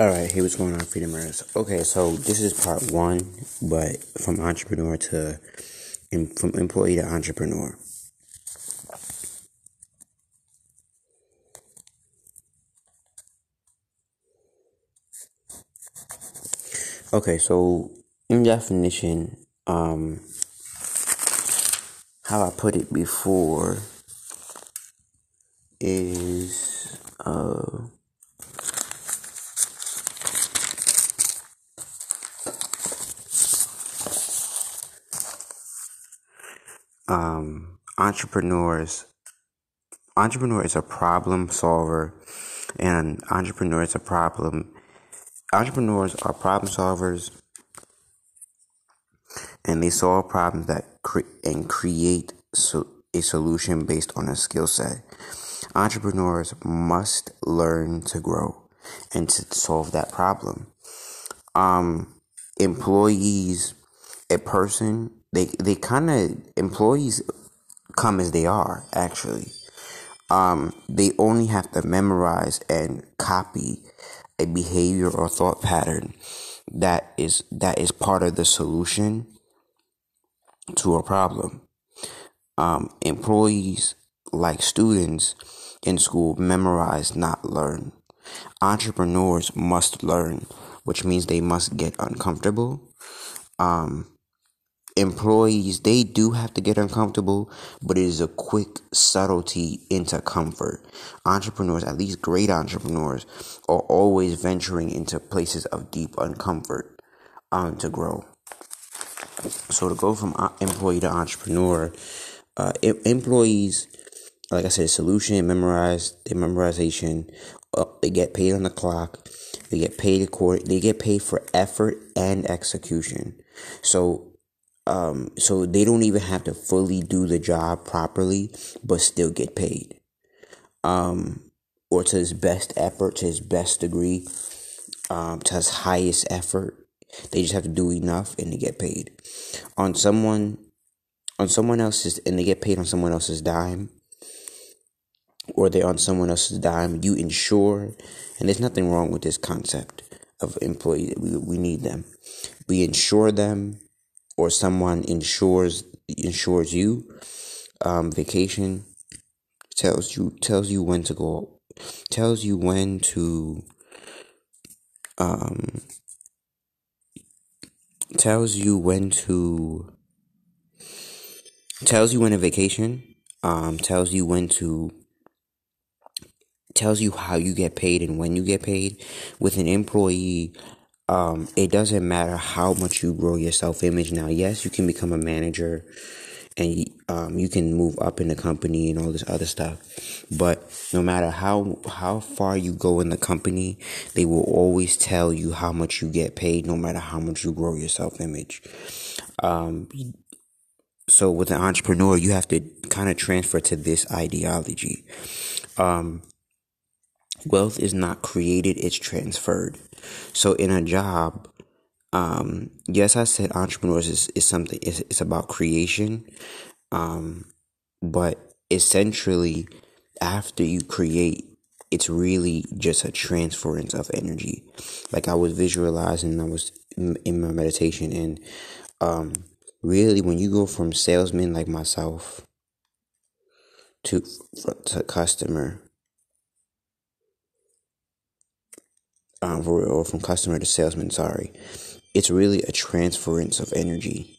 Alright, hey, what's going on, Freedomers? Okay, so this is part one, but from entrepreneur to from employee to entrepreneur. Okay, so in definition, how I put it before is entrepreneurs. Entrepreneur is a problem solver, and entrepreneurs are problem solvers, and they solve problems that create a solution based on a skill set. Entrepreneurs must learn to grow and to solve that problem. Employees, a person, they kind of, employees come as they are, actually. They only have to memorize and copy a behavior or thought pattern that is part of the solution to a problem. Employees, like students in school, memorize, not learn. Entrepreneurs must learn, which means they must get uncomfortable. Employees, they do have to get uncomfortable, but it is a quick subtlety into comfort. Entrepreneurs, at least great entrepreneurs, are always venturing into places of deep uncomfort to grow. So to go from employee to entrepreneur, employees, like I said, solution, memorization, they get paid on the clock, they get paid they get paid for effort and execution. So they don't even have to fully do the job properly, but still get paid. Or to his best effort, to his best degree, to his highest effort. They just have to do enough and they get paid. On someone else's, and they get paid on someone else's dime, or they're on someone else's dime, you ensure, and there's nothing wrong with this concept of employee. We need them. We insure them, or someone insures you. Vacation tells you when to go, tells you when to tells you when a vacation, tells you how you get paid and when you get paid. With an employee, it doesn't matter how much you grow your self-image. Now, yes, you can become a manager and you can move up in the company and all this other stuff. But no matter how far you go in the company, they will always tell you how much you get paid, no matter how much you grow your self-image. So with an entrepreneur, you have to kind of transfer to this ideology. Wealth is not created, it's transferred. So in a job, yes, I said entrepreneurs is something, it's about creation. But essentially, after you create, it's really just a transference of energy. Like I was visualizing, I was in my meditation, and really, when you go from salesman like myself to customer, or from customer to salesman, sorry, it's really a transference of energy,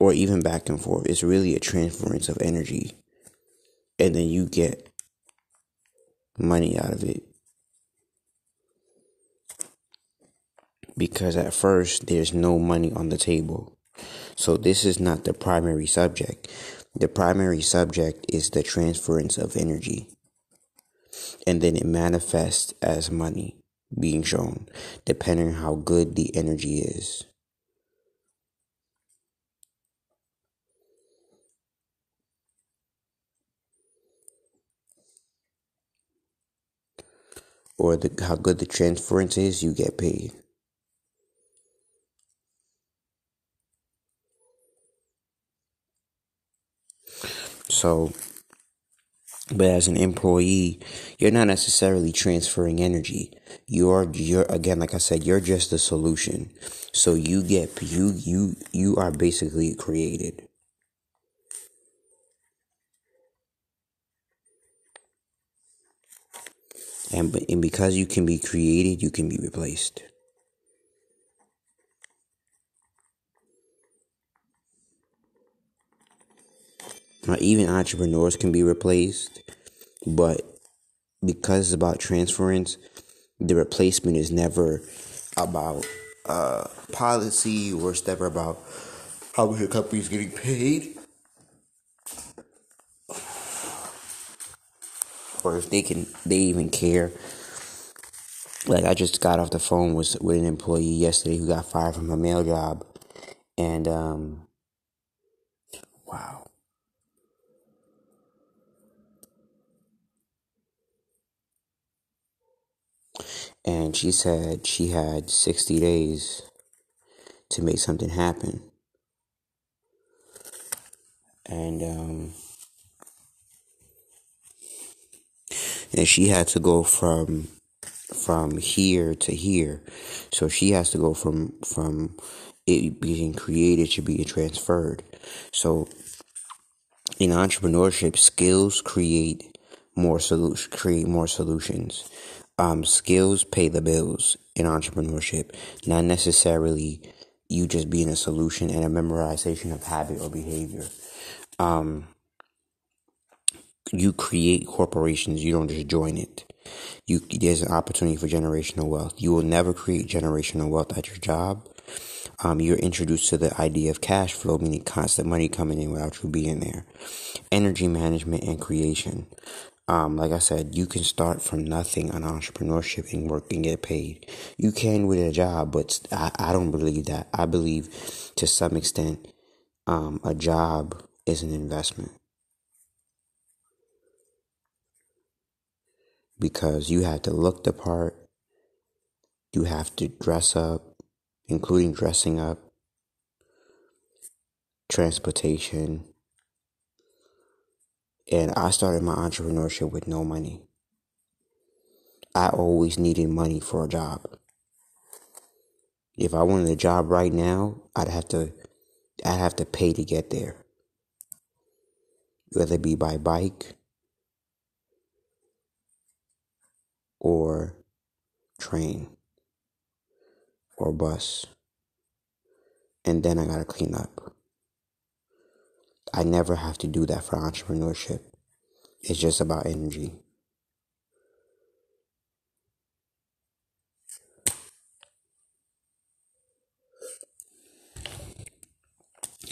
or even back and forth. It's really a transference of energy, and then you get money out of it. Because at first there's no money on the table. So this is not the primary subject. The primary subject is the transference of energy. And then it manifests as money being shown, depending on how good the energy is. Or how good the transference is, you get paid. So But as an employee, you're not necessarily transferring energy. You're again, like I said, you're just the solution. So you are basically created. And because you can be created, you can be replaced. Now, even entrepreneurs can be replaced, but because it's about transference, the replacement is never about policy, or it's never about how much the company's getting paid, or if they even care. Like, I just got off the phone with an employee yesterday who got fired from a mail job, and wow. And she said she had 60 days to make something happen. And she had to go from here to here. So she has to go from it being created to being transferred. So in entrepreneurship, skills create more solutions. Skills pay the bills in entrepreneurship, not necessarily you just being a solution and a memorization of habit or behavior. You create corporations, you don't just join it. There's an opportunity for generational wealth. You will never create generational wealth at your job. You're introduced to the idea of cash flow, meaning constant money coming in without you being there. Energy management and creation. Like I said, you can start from nothing on entrepreneurship and work and get paid. You can with a job, but I don't believe that. I believe to some extent, a job is an investment, because you have to look the part, you have to dress up, including dressing up, transportation. And I started my entrepreneurship with no money. I always needed money for a job. If I wanted a job right now, I'd have to pay to get there. Whether it be by bike or train or bus. And then I gotta clean up. I never have to do that for entrepreneurship. It's just about energy.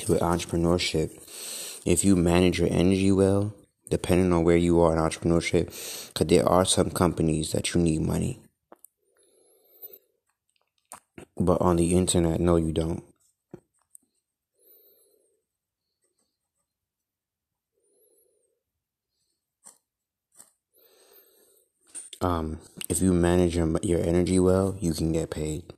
With entrepreneurship, if you manage your energy well, depending on where you are in entrepreneurship, because there are some companies that you need money. But on the internet, no, you don't. If you manage your energy well, you can get paid.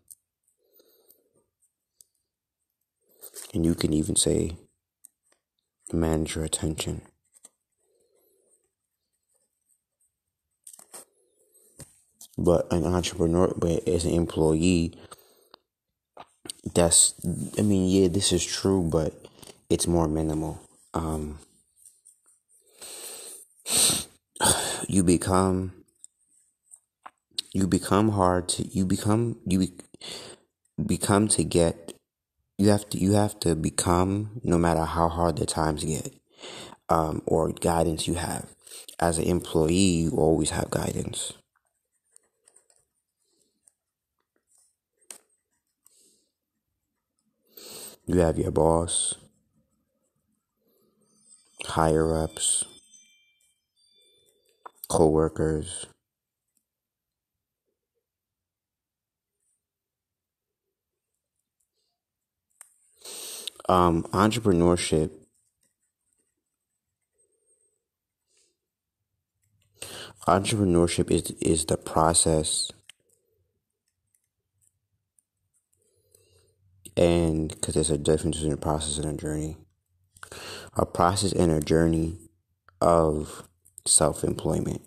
And you can even say, manage your attention. But an entrepreneur, but as an employee, yeah, this is true, but it's more minimal. You become hard to, you become to get, you have to become, no matter how hard the times get, or guidance you have. As an employee, you always have guidance. You have your boss, higher ups, co-workers. Entrepreneurship, is the process, and because there's a difference between a process and a journey. A process and a journey of self-employment,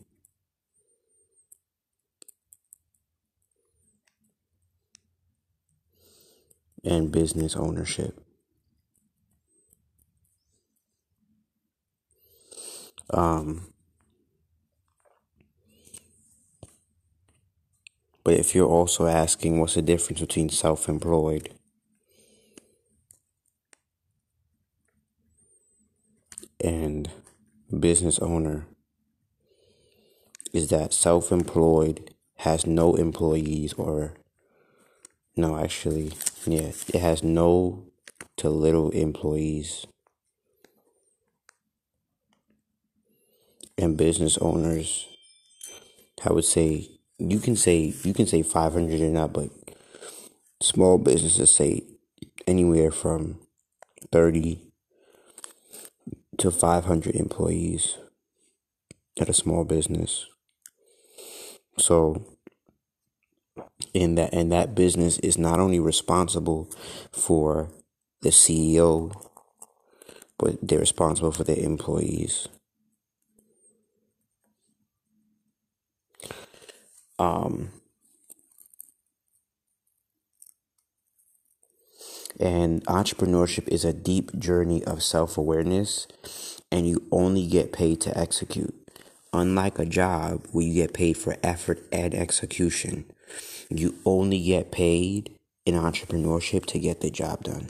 and business ownership. But if you're also asking what's the difference between self-employed and business owner, is that self-employed has no employees, or no, actually, yeah, it has no to little employees. And business owners, I would say you can say 500 and up, but small businesses say anywhere from 30 to 500 employees at a small business. So in that business is not only responsible for the CEO, but they're responsible for their employees. And entrepreneurship is a deep journey of self-awareness, and you only get paid to execute. Unlike a job where you get paid for effort and execution, you only get paid in entrepreneurship to get the job done.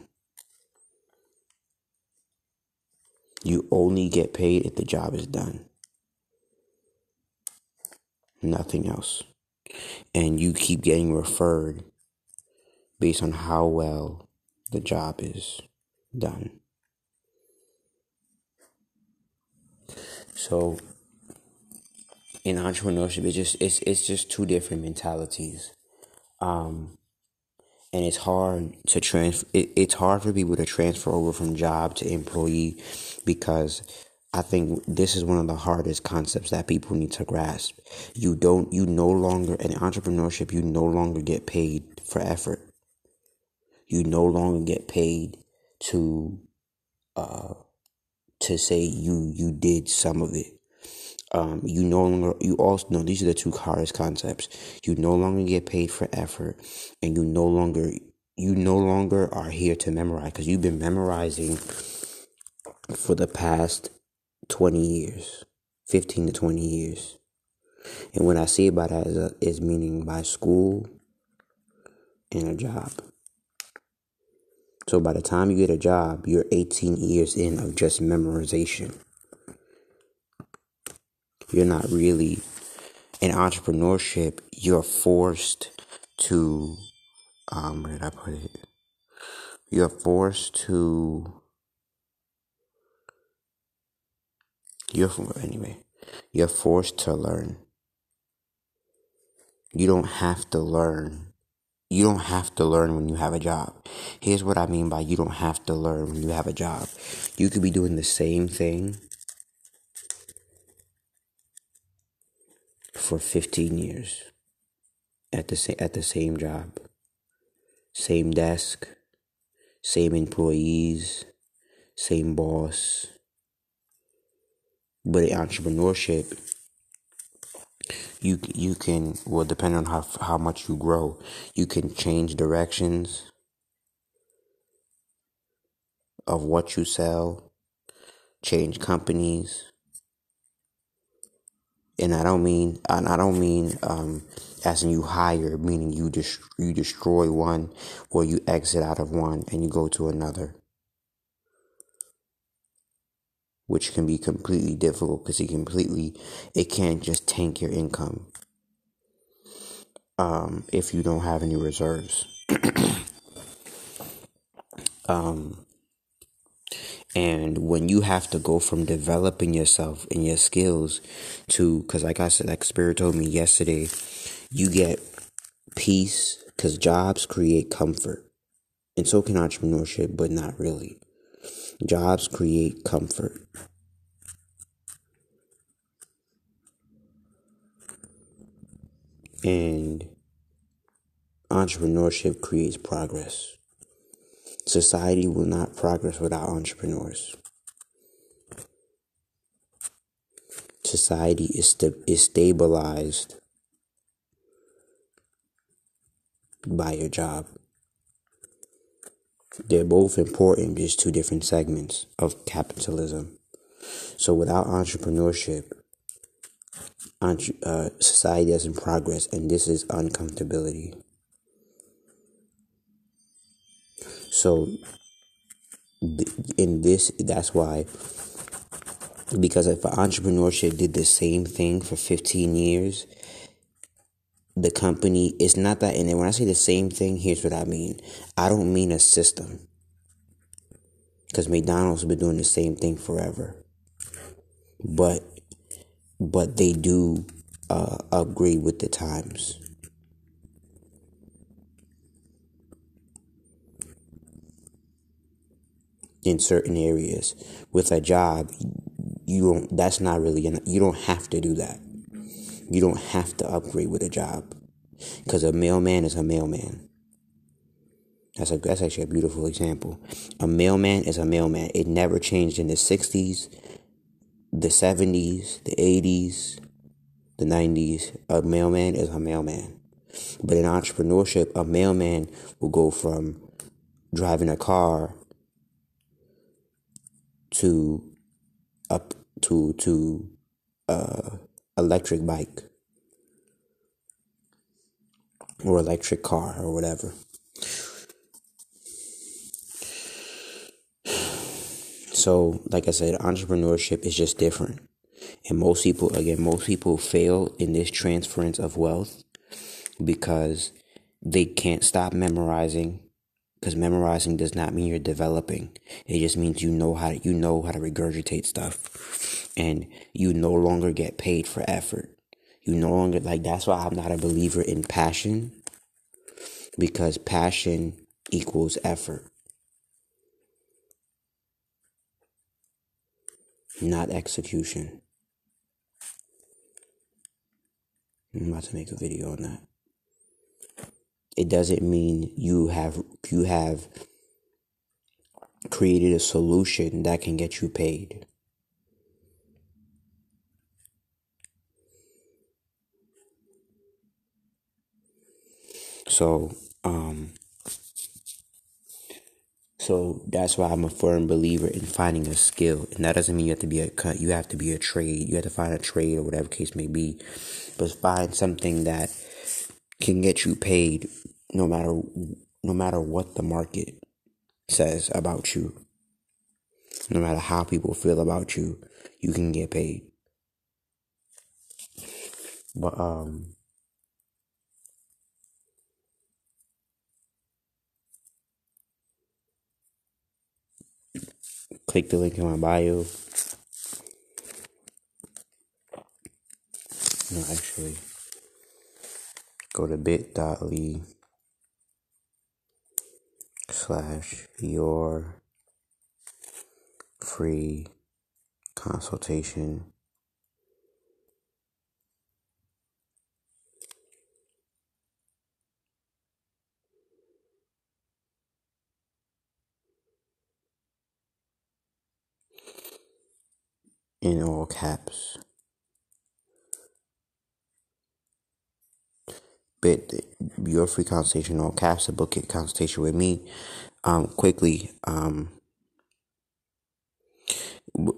You only get paid if the job is done. Nothing else. And you keep getting referred based on how well the job is done. So in entrepreneurship, it's just two different mentalities. And it's hard to it's hard for people to transfer over from job to employee, because I think this is one of the hardest concepts that people need to grasp. You no longer, in entrepreneurship, you no longer get paid for effort. You no longer get paid to say you did some of it. You also know, these are the two hardest concepts. You no longer get paid for effort, and you no longer are here to memorize, because you've been memorizing for the past 20 years, 15 to 20 years. And what I see by that is meaning by school and a job. So by the time you get a job, you're 18 years in of just memorization. You're not really, in entrepreneurship, you're forced to, where did I put it? You're forced to, you're forced to learn. You don't have to learn. You don't have to learn when you have a job. Here's what I mean by you don't have to learn when you have a job. You could be doing the same thing for 15 years at the same job, same desk, same employees, same boss. But in entrepreneurship, you can, well, depending on how much you grow, you can change directions of what you sell, change companies. And I don't mean as in you hire, meaning you destroy one, or you exit out of one and you go to another, which can be completely difficult, because it can't just tank your income if you don't have any reserves. And when you have to go from developing yourself and your skills to, because like I said, like Spirit told me yesterday, you get peace, because jobs create comfort. And so can entrepreneurship, but not really. Jobs create comfort. And entrepreneurship creates progress. Society will not progress without entrepreneurs. society is stabilized by your job. They're both important, just two different segments of capitalism. So without entrepreneurship, society doesn't progress, and this is uncomfortability. So that's why, because if entrepreneurship did the same thing for 15 years, the company, it's not that. And when I say the same thing, here's what I mean. I don't mean a system, because McDonald's has been doing the same thing forever. But they do upgrade with the times. In certain areas, with a job, you don't. That's not really. You don't have to do that. You don't have to upgrade with a job, because a mailman is a mailman. That's actually a beautiful example. A mailman is a mailman. It never changed in the 60s, the 70s, the 80s, the 90s. A mailman is a mailman. But in entrepreneurship, a mailman will go from driving a car to electric bike or electric car or whatever. So, like I said, entrepreneurship is just different. And most people fail in this transference of wealth because they can't stop memorizing. Because memorizing does not mean you're developing. It just means you know how to regurgitate stuff, and you no longer get paid for effort. You no longer, that's why I'm not a believer in passion, because passion equals effort, not execution. I'm about to make a video on that. It doesn't mean you have created a solution that can get you paid. So that's why I'm a firm believer in finding a skill. And that doesn't mean you have to be you have to be a trade. You have to find a trade or whatever case may be. But find something that can get you paid no matter what the market says about you. No matter how people feel about you, you can get paid. But click the link in my bio. No, actually, go to bit.ly/your free consultation. In all caps. Your free consultation, all caps, to book a consultation with me. Quickly,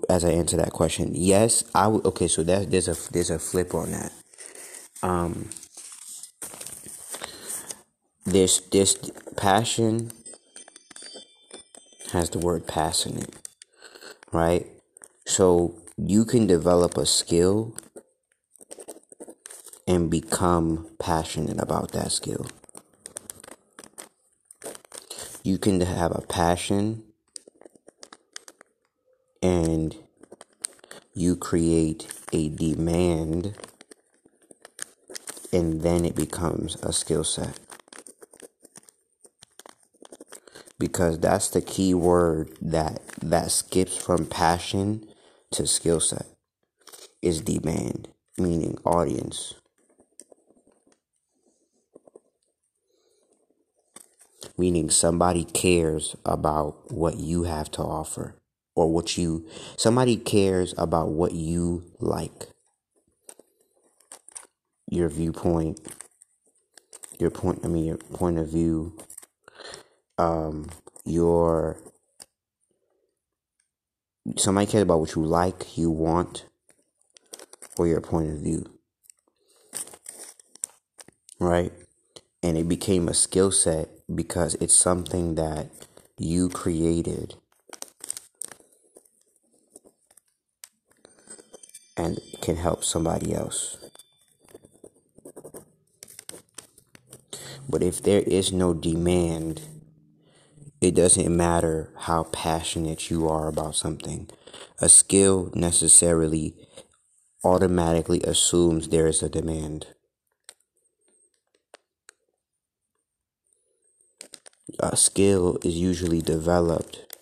as I answer that question, yes, I would. Okay, so there's a flip on that. This passion has the word passionate, right? So you can develop a skill and become passionate about that skill. You can have a passion and you create a demand, and then it becomes a skill set. Because that's the key word that skips from passion to skill set is demand, meaning audience. Meaning somebody cares about what you have to offer, or somebody cares about what you like. your viewpoint, your point of view, your somebody cares about what you like, you want, or your point of view, right? And it became a skill set because it's something that you created and can help somebody else. But if there is no demand, it doesn't matter how passionate you are about something. A skill necessarily automatically assumes there is a demand. A skill is usually developed.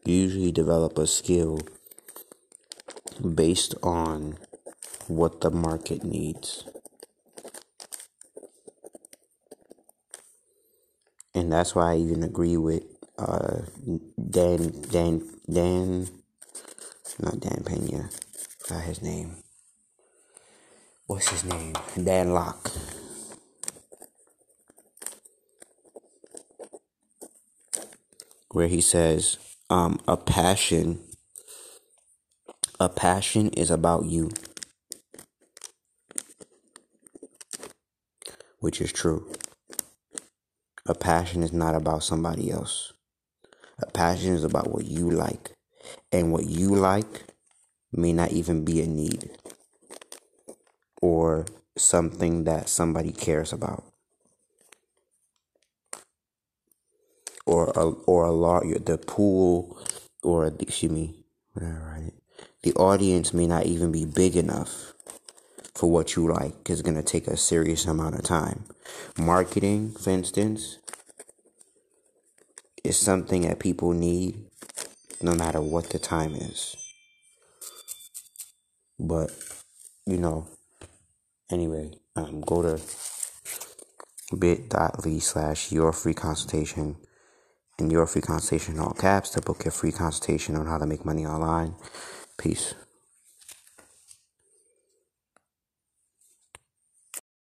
You usually develop a skill based on what the market needs. And that's why I even agree with not Dan Pena, forgot his name. What's his name? Dan Locke. Where he says, a passion is about you, which is true. A passion is not about somebody else. A passion is about what you like. And what you like may not even be a need or something that somebody cares about. The pool, or whatever, right? The audience may not even be big enough for what you like, because it's going to take a serious amount of time. Marketing, for instance, is something that people need no matter what the time is. But, anyway, go to bit.ly/yourfreeconsultation, and your free consultation in all caps, to book your free consultation on how to make money online. Peace.